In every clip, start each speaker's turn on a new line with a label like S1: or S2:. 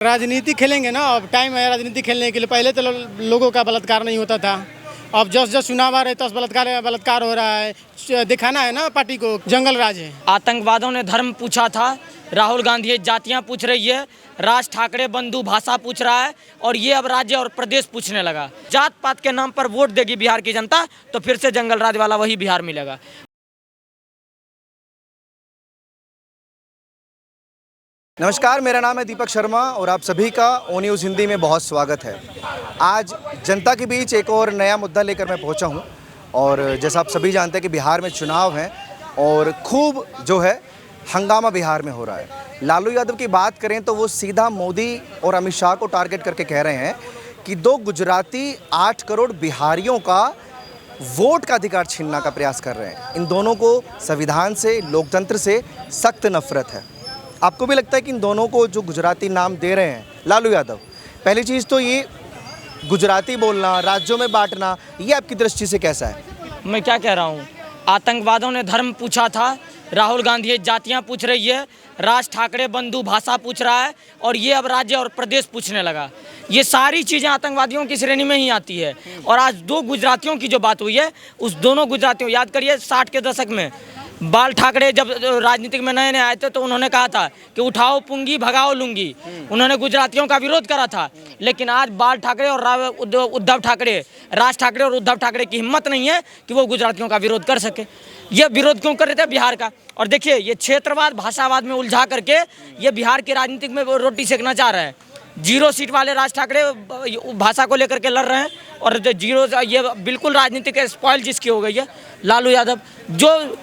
S1: राजनीति खेलेंगे ना, अब टाइम है राजनीति खेलने के लिए। पहले तो लोगों का बलात्कार नहीं होता था, अब जस जस चुनाव आ रहे तो बलात्कार हो रहा है। दिखाना है ना पार्टी को जंगल राज है।
S2: आतंकवादियों ने धर्म पूछा था, राहुल गांधी जातियां पूछ रही है, राज ठाकरे बंधु भाषा पूछ रहा है और ये अब राज्य और प्रदेश पूछने लगा। जात पात के नाम पर वोट देगी बिहार की जनता तो फिर से जंगल राज वाला वही बिहार मिलेगा।
S3: नमस्कार, मेरा नाम है दीपक शर्मा और आप सभी का ओ न्यूज़ हिंदी में बहुत स्वागत है। आज जनता के बीच एक और नया मुद्दा लेकर मैं पहुंचा हूं और जैसा आप सभी जानते हैं कि बिहार में चुनाव हैं और खूब जो है हंगामा बिहार में हो रहा है। लालू यादव की बात करें तो वो सीधा मोदी और अमित शाह को टारगेट करके कह रहे हैं कि 2 गुजराती 8 करोड़ बिहारियों का वोट का अधिकार छीनने का प्रयास कर रहे हैं। इन दोनों को संविधान से, लोकतंत्र से सख्त नफरत है। आपको भी लगता है कि इन दोनों को जो गुजराती नाम दे रहे हैं लालू यादव, पहली चीज़ तो ये गुजराती बोलना, राज्यों में बांटना, ये आपकी दृष्टि से कैसा है?
S2: मैं क्या कह रहा हूँ, आतंकवादियों ने धर्म पूछा था, राहुल गांधी जातियां पूछ रही है, राज ठाकरे बंधु भाषा पूछ रहा है और ये अब राज्य और प्रदेश पूछने लगा। ये सारी चीज़ें आतंकवादियों की श्रेणी में ही आती है। और आज 2 गुजरातियों की जो बात हुई है, उस दोनों गुजरातियों, याद करिए 60 के दशक में बाल ठाकरे जब राजनीतिक में नए नए आए थे तो उन्होंने कहा था कि उठाओ पुंगी भगाओ लुंगी। उन्होंने गुजरातियों का विरोध करा था। लेकिन आज बाल ठाकरे और उद्धव ठाकरे, राज ठाकरे और उद्धव ठाकरे की हिम्मत नहीं है कि वो गुजरातियों का विरोध कर सके। ये विरोध क्यों कर रहे थे बिहार का? और देखिए, ये क्षेत्रवाद भाषावाद में उलझा करके ये बिहार की राजनीतिक में रोटी सेकना चाह रहे हैं। 0 सीट वाले राज ठाकरे भाषा को लेकर के लड़ रहे हैं और ये बिल्कुल राजनीतिक स्पॉइल जिसकी हो गई है लालू यादव, जो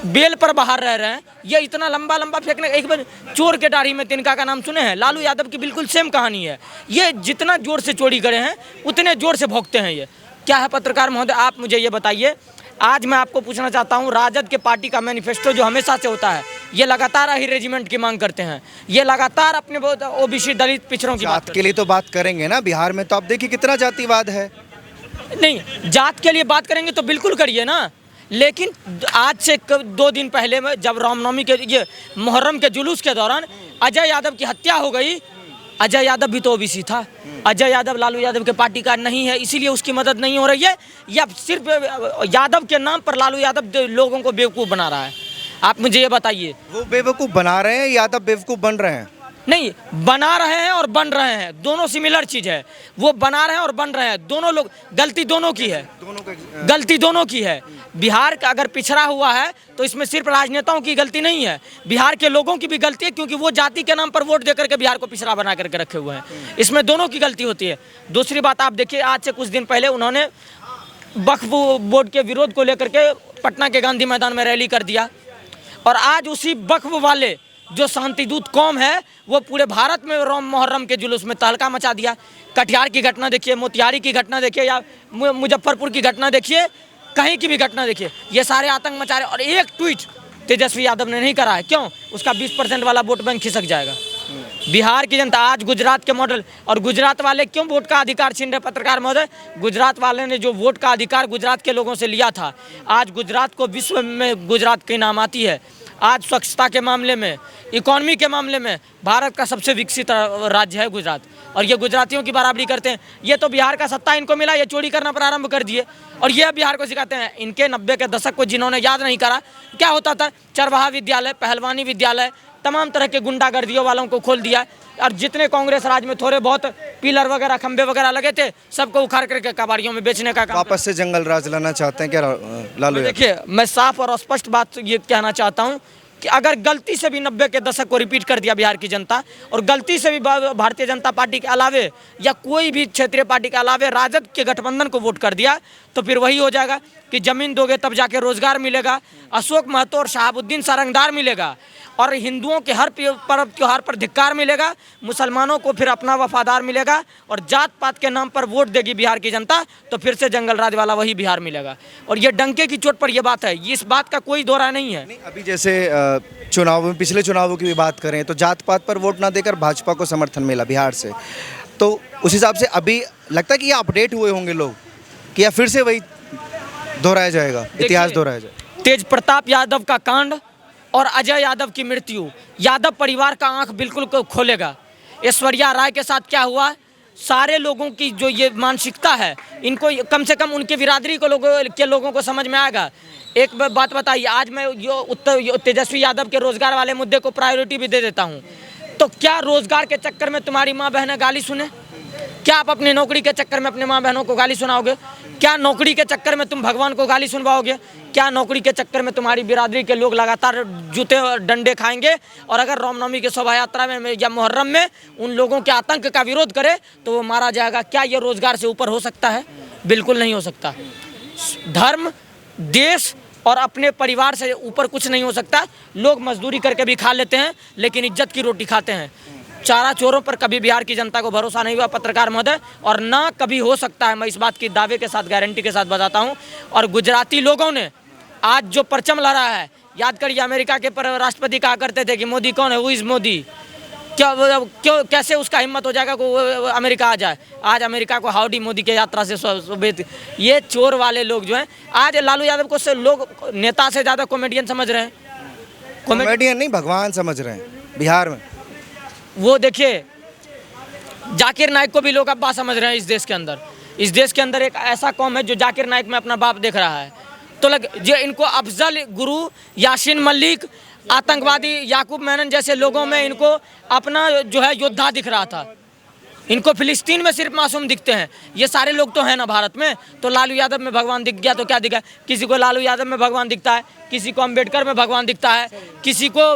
S2: बेल पर बाहर रह रहे हैं। ये इतना लंबा लंबा फेंकने, एक बार चोर के दाढ़ी में तिनका का नाम सुने हैं? लालू यादव की बिल्कुल सेम कहानी है। ये जितना जोर से चोरी करे हैं उतने जोर से भोंकते हैं। ये क्या है? पत्रकार महोदय, आप मुझे ये बताइए। आज मैं आपको पूछना चाहता हूँ, राजद के पार्टी का मैनिफेस्टो जो हमेशा से होता है, ये लगातार अही रेजिमेंट की मांग करते हैं, ये लगातार अपने ओबीसी दलित पिछड़ों की बात
S3: के लिए तो बात करेंगे ना। बिहार में तो आप देखिए कितना जातिवाद है।
S2: नहीं, जात के लिए बात करेंगे तो बिल्कुल करिए ना। लेकिन आज से 2 दिन पहले में जब रामनवमी के ये मुहर्रम के जुलूस के दौरान अजय यादव की हत्या हो गई, अजय यादव भी तो ओबीसी था। अजय यादव लालू यादव के पार्टी का नहीं है, इसीलिए उसकी मदद नहीं हो रही है, या सिर्फ यादव के नाम पर लालू यादव लोगों को बेवकूफ़ बना रहा है? आप मुझे ये बताइए।
S3: वो बेवकूफ़ बना रहे हैं, यादव बेवकूफ़ बन रहे हैं?
S2: नहीं, बना रहे हैं और बन रहे हैं, दोनों सिमिलर चीज़ है। वो बना रहे हैं और बन रहे हैं, दोनों लोग, गलती दोनों की है, गलती दोनों की है। बिहार का अगर पिछड़ा हुआ है तो इसमें सिर्फ राजनेताओं की गलती नहीं है, बिहार के लोगों की भी गलती है, क्योंकि वो जाति के नाम पर वोट देकर के बिहार को पिछड़ा बना करके रखे हुए हैं। इसमें दोनों की गलती होती है। दूसरी बात, आप देखिए, आज से कुछ दिन पहले उन्होंने वक्फ बोर्ड के विरोध को लेकर के पटना के गांधी मैदान में रैली कर दिया और आज उसी वक्फ वाले जो शांतिदूत कौम है वो पूरे भारत में मुहर्रम के जुलूस में तहलका मचा दिया। कटिहार की घटना देखिए, मोतिहारी की घटना देखिए, या मुजफ्फरपुर की घटना देखिए, कहीं की भी घटना देखिए, ये सारे आतंक मचा रहे। और एक ट्वीट तेजस्वी यादव ने नहीं करा है, क्यों? उसका 20% वाला वोट बैंक खिसक जाएगा। बिहार की जनता आज गुजरात के मॉडल, और गुजरात वाले क्यों वोट का अधिकार छीन रहे? पत्रकार महोदय, गुजरात वाले ने जो वोट का अधिकार गुजरात के लोगों से लिया था, आज गुजरात को विश्व में गुजरात के नाम आती है। आज स्वच्छता के मामले में, इकोनॉमी के मामले में भारत का सबसे विकसित राज्य है गुजरात, और ये गुजरातियों की बराबरी करते हैं। ये तो बिहार का सत्ता इनको मिला, ये चोरी करना प्रारंभ कर दिए और ये बिहार को सिखाते हैं। इनके 90 के दशक को जिन्होंने याद नहीं करा, क्या होता था? चरवाहा विद्यालय, पहलवानी विद्यालय, तमाम तरह के गुंडागर्दियों वालों को खोल दिया। और जितने कांग्रेस राज में थोड़े बहुत पिलर वगैरह, खंबे वगैरह लगे थे, सबको उखाड़ करके कबाड़ियों में बेचने का काम।
S3: वापस से जंगल राज लाना चाहते हैं क्या लालू?
S2: देखिए, मैं साफ और स्पष्ट बात ये कहना चाहता हूँ कि अगर गलती से भी 90 के दशक को रिपीट कर दिया बिहार की जनता, और गलती से भी भारतीय जनता पार्टी के अलावे या कोई भी क्षेत्रीय पार्टी के अलावे राजद के गठबंधन को वोट कर दिया, तो फिर वही हो जाएगा कि ज़मीन दोगे तब जाके रोजगार मिलेगा, अशोक महतो और शहाबुद्दीन सारंगदार मिलेगा, और हिंदुओं के हर पर्व त्योहार पर धिक्कार मिलेगा, मुसलमानों को फिर अपना वफादार मिलेगा, और जात पात के नाम पर वोट देगी बिहार की जनता तो फिर से जंगल राज वाला वही बिहार मिलेगा। और ये डंके की चोट पर यह बात है, इस बात का कोई दोहरा नहीं है।
S3: अभी जैसे चुनाव में, पिछले चुनावों की भी बात करें तो जात पात पर वोट ना देकर भाजपा को समर्थन मिला बिहार से, तो उस हिसाब से अभी लगता है कि ये अपडेट हुए होंगे लोग, कि या फिर से वही दोहराया जाएगा, इतिहास दोहराया जाएगा?
S2: तेज प्रताप यादव का कांड और अजय यादव की मृत्यु यादव परिवार का आंख बिल्कुल खोलेगा। ऐश्वर्या राय के साथ क्या हुआ, सारे लोगों की जो ये मानसिकता है, इनको कम से कम उनके बिरादरी के लोगों को समझ में आएगा। एक बात बताइए, आज मैं तेजस्वी यादव के रोजगार वाले मुद्दे को प्रायोरिटी भी दे देता हूँ, तो क्या रोजगार के चक्कर में तुम्हारी माँ बहनें गाली सुने? क्या आप अपनी नौकरी के चक्कर में अपने माँ बहनों को गाली सुनाओगे? क्या नौकरी के चक्कर में तुम भगवान को गाली सुनवाओगे? क्या नौकरी के चक्कर में तुम्हारी बिरादरी के लोग लगातार जूते और डंडे खाएंगे? और अगर रामनवमी की शोभा यात्रा में या मुहर्रम में उन लोगों के आतंक का विरोध करे तो वो मारा जाएगा। क्या ये रोजगार से ऊपर हो सकता है? बिल्कुल नहीं हो सकता। धर्म, देश और अपने परिवार से ऊपर कुछ नहीं हो सकता। लोग मजदूरी करके भी खा लेते हैं, लेकिन इज्जत की रोटी खाते हैं। चारा चोरों पर कभी बिहार की जनता को भरोसा नहीं हुआ पत्रकार महोदय, और ना कभी हो सकता है। मैं इस बात की दावे के साथ, गारंटी के साथ बताता हूं। और गुजराती लोगों ने आज जो परचम लहरा है, याद करिए अमेरिका के राष्ट्रपति कहा करते थे कि मोदी कौन है, हु इज मोदी। क्यों कैसे उसका हिम्मत हो जाएगा कि वो अमेरिका आ जाए? आज अमेरिका को हाउडी मोदी के यात्रा से ये चोर वाले लोग जो हैं, आज लालू यादव को से लोग नेता से ज़्यादा कॉमेडियन समझ रहे हैं।
S3: कॉमेडियन नहीं, भगवान समझ रहे हैं बिहार में।
S2: वो देखिए, जाकिर नाइक को भी लोग अब्बा समझ रहे हैं। इस देश के अंदर एक ऐसा कौम है जो जाकिर नाइक में अपना बाप देख रहा है। तो जो इनको अफजल गुरु, यासीन मलिक, आतंकवादी याकूब मेनन जैसे लोगों में इनको अपना जो है योद्धा दिख रहा था। इनको फिलिस्तीन में सिर्फ मासूम दिखते हैं। ये सारे लोग तो हैं ना भारत में। तो लालू यादव में भगवान दिख गया तो क्या दिखा? किसी को लालू यादव में भगवान दिखता है, किसी को अम्बेडकर में भगवान दिखता है, किसी को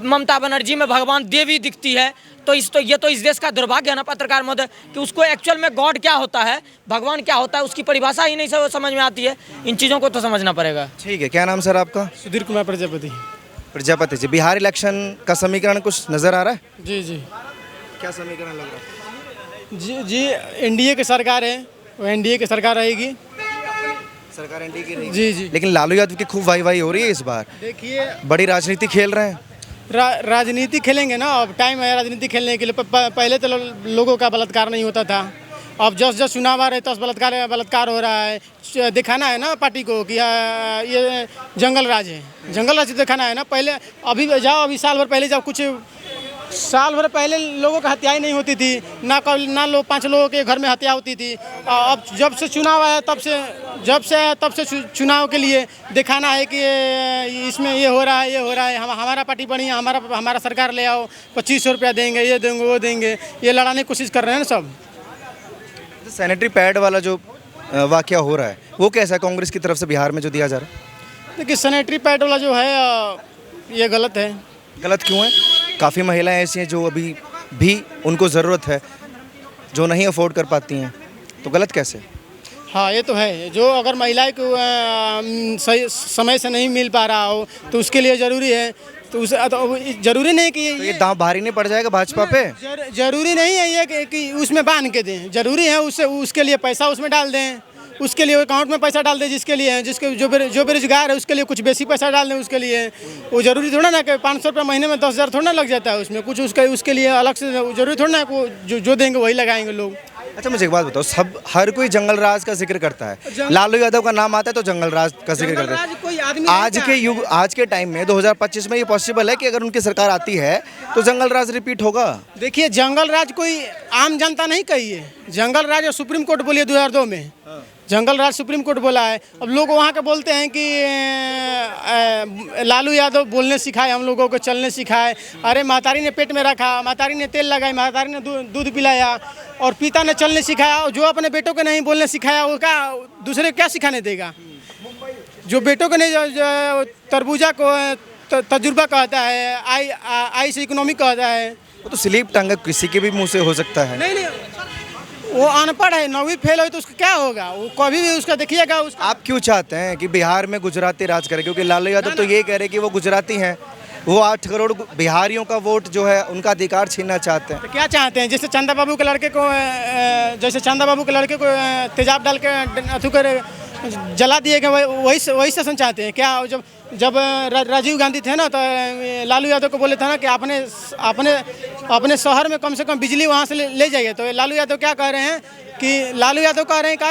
S2: ममता बनर्जी में भगवान देवी दिखती है। तो ये तो इस देश का दुर्भाग्य है ना पत्रकार महोदय, कि उसको एक्चुअल में गॉड क्या होता है, भगवान क्या होता है, उसकी परिभाषा ही नहीं समझ में आती है। इन चीज़ों को तो समझना पड़ेगा।
S3: ठीक है, क्या नाम सर आपका?
S1: सुधीर कुमार प्रजापति।
S3: प्रजापति जी, बिहार इलेक्शन का समीकरण कुछ नजर आ रहा है?
S1: जी जी
S3: क्या समीकरण लग रहा है?
S1: जी एनडीए की सरकार है, वो एनडीए की सरकार रहेगी।
S3: सरकार एनडीए की रहेगी।
S1: जी जी।
S3: लेकिन लालू यादव की खूब वाई हो रही है इस बार।
S1: देखिए,
S3: बड़ी राजनीति खेल रहे हैं।
S1: राजनीति खेलेंगे ना, अब टाइम है राजनीति खेलने के लिए। पहले तो लोगों का बलात्कार नहीं होता था, अब जस चुनाव आ रहे तो बलात्कार हो रहा है। दिखाना है ना पार्टी को कि ये जंगल राज है, जंगल राज दिखाना है ना। पहले अभी जाओ, अभी साल भर पहले जाओ, कुछ साल भर पहले लोगों का हत्याएं नहीं होती थी ना, 5 लोगों के घर में हत्या होती थी। अब जब से चुनाव आया तब से चुनाव के लिए दिखाना है कि इसमें ये हो रहा है, हमारा पार्टी बढ़िया, हमारा सरकार ले आओ, 2500 रुपया देंगे, ये देंगे, वो देंगे, ये लड़ाने की कोशिश कर रहे हैं ना सब।
S3: सैनिटरी पैड वाला जो वाकया हो रहा है वो कैसा है कांग्रेस की तरफ से बिहार में जो दिया जा रहा है?
S1: देखिए, सैनिटरी पैड वाला जो है ये गलत है।
S3: गलत क्यों है? काफ़ी महिलाएं ऐसी हैं जो अभी भी उनको ज़रूरत है, जो नहीं अफोर्ड कर पाती हैं, तो गलत कैसे?
S1: हाँ, ये तो है। जो अगर महिलाएं को सही समय से नहीं मिल पा रहा हो तो उसके लिए ज़रूरी है। तो जरूरी नहीं कि
S3: तो ये दांव भारी नहीं पड़ जाएगा भाजपा पे?
S1: जरूरी नहीं है ये कि उसमें बांध के दें। जरूरी है उसके लिए पैसा उसमें डाल दें, उसके लिए अकाउंट में पैसा डाल दें, जिसके लिए जिसके जो बेरोजगार है उसके लिए कुछ बेसी पैसा डाल दें उसके लिए। वो जरूरी थोड़ा ना कि 500 रुपये महीने में 10,000 थोड़ा ना लग जाता है उसमें कुछ। उसके लिए अलग से जरूरी थोड़ा ना जो देंगे वही लगाएंगे लोग।
S3: अच्छा, मुझे एक बात बताओ, हर कोई जंगल राज का जिक्र करता है, लालू यादव का नाम आता है तो जंगल राज का जिक्र करता है। आज के टाइम में 2025 में ये पॉसिबल है कि अगर उनकी सरकार आती है तो जंगल राज रिपीट होगा? देखिए,
S1: जंगल राज कोई आम जनता नहीं कही है, जंगल राज सुप्रीम कोर्ट बोली है 2002 में। जंगल राज सुप्रीम कोर्ट बोला है। अब लोग वहाँ के बोलते हैं कि लालू यादव बोलने सिखाए, हम लोगों को चलने सिखाए। अरे मातारी ने पेट में रखा, मातारी ने तेल लगाई, मातारी ने दूध पिलाया, और पिता ने चलने सिखाया। जो अपने बेटों को नहीं बोलने सिखाया वो क्या दूसरे को क्या सिखाने देगा? जो बेटों को नहीं, तरबूजा को तजुर्बा कहता है, आई से इकोनॉमी कहता है।
S3: वो तो स्लीप टंग किसी के भी मुँह से हो सकता है।
S1: नहीं, वो अनपढ़ है, 9वीं फेल हो तो उसका क्या होगा? वो कभी भी उसका देखिएगा।
S3: आप क्यों चाहते हैं कि बिहार में गुजराती राज करे? क्योंकि लालू यादव तो ये कह रहे हैं कि वो गुजराती हैं, वो 8 करोड़ बिहारियों का वोट जो है उनका अधिकार छीनना चाहते हैं।
S1: तो क्या चाहते हैं? जैसे चंदा बाबू के लड़के को तेजाब डाल के अथू कर जला दिए गए, वही शासन चाहते हैं क्या? जब राजीव गांधी थे ना तो लालू यादव को बोले थे ना कि अपने शहर में कम से कम बिजली वहाँ से ले जाइए। तो लालू यादव क्या कह रहे हैं कि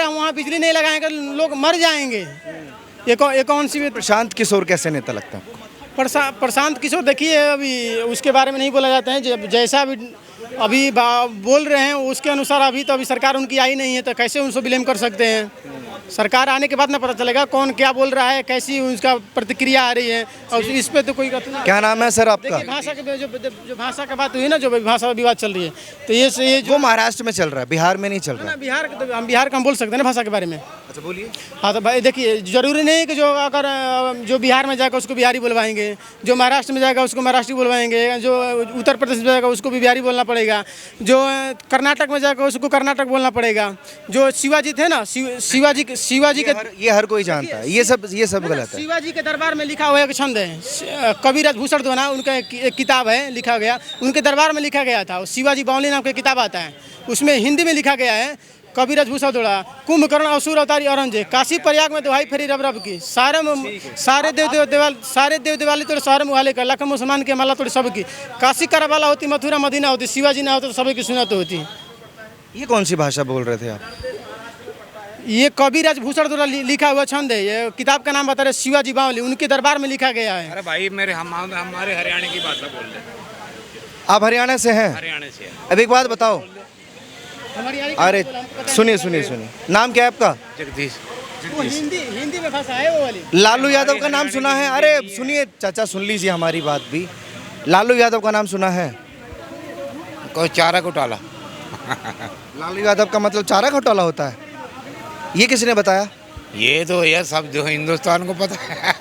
S1: हम वहाँ बिजली नहीं लगाएंगे, लोग मर जाएंगे। ये कौन सी?
S3: प्रशांत किशोर कैसे नेता लगता है?
S1: प्रशांत किशोर देखिए, अभी उसके बारे में नहीं बोला जाता है। जैसा भी अभी बोल रहे हैं उसके अनुसार अभी सरकार उनकी आई नहीं है, तो कैसे उनको ब्लेम कर सकते हैं। सरकार आने के बाद ना पता चलेगा कौन क्या बोल रहा है, कैसी उसका प्रतिक्रिया आ रही है, और इस पे तो कोई
S3: क्या नाम है सर आपका?
S1: देखिए भाषा के जो भाषा का बात हुई ना, जो भाषा विवाद चल रही है, तो ये
S3: वो महाराष्ट्र में चल रहा है, बिहार में नहीं चल रहा।
S1: बिहार का हम बोल सकते हैं ना भाषा के बारे में।
S3: अच्छा बोलिए।
S1: हाँ तो भाई देखिए, जरूरी नहीं है कि जो बिहार में जाएगा उसको बिहारी बुलवाएंगे, जो महाराष्ट्र में जाएगा उसको महाराष्ट्री बुलवाएंगे, जो उत्तर प्रदेश में जाएगा उसको भी बिहारी बोलना पड़ेगा, जो कर्नाटक में जाएगा उसको कर्नाटक बोलना पड़ेगा। जो शिवाजी थे ना, शिवाजी के
S3: ये हर कोई जानता है, ये सब गलत है।
S1: शिवाजी के दरबार में लिखा हुआ एक छंद है, कविराज भूषण द्वारा उनका एक किताब है लिखा गया, उनके दरबार में लिखा गया था। शिवाजी बावली नाम का किताब आता है, उसमें हिंदी में लिखा गया है, कविराज भूषण द्वारा कुंभकर्ण असुर अवतारी औरंजे, काशी प्रयाग में दुहाई फेरी रब रब की, सारे देव देवाली तोड़े सारे मुहाले कर, लाखों मुसलमान के माला तोड़े सबकी, काशी करवाला होती मथुरा मदीना होती, शिवाजी ना होता तो सभी की सुनत होती।
S3: ये कौन सी भाषा बोल रहे थे आप?
S1: ये कविराज भूषण द्वारा लिखा हुआ छंद है, ये किताब का नाम बता रहे शिवाजी बावली, उनके दरबार में लिखा गया है।
S4: अरे भाई हमारे हरियाणा की भाषा बोल रहे हैं।
S3: आप हरियाणा से हैं?
S4: हरियाणा से।
S3: अब एक बात बताओ, अरे सुनिए, नाम क्या है आपका?
S4: जगदीश।
S1: वो हिंदी में भाषा है वो वाली।
S3: लालू यादव का नाम सुना है? अरे सुनिए चाचा, सुन लीजिए हमारी बात भी। लालू यादव का नाम सुना है?
S4: कोई चारा घोटाला।
S3: लालू यादव का मतलब चारा घोटाला होता है? ये किसने बताया?
S4: ये तो यार सब जो हिंदुस्तान को पता है।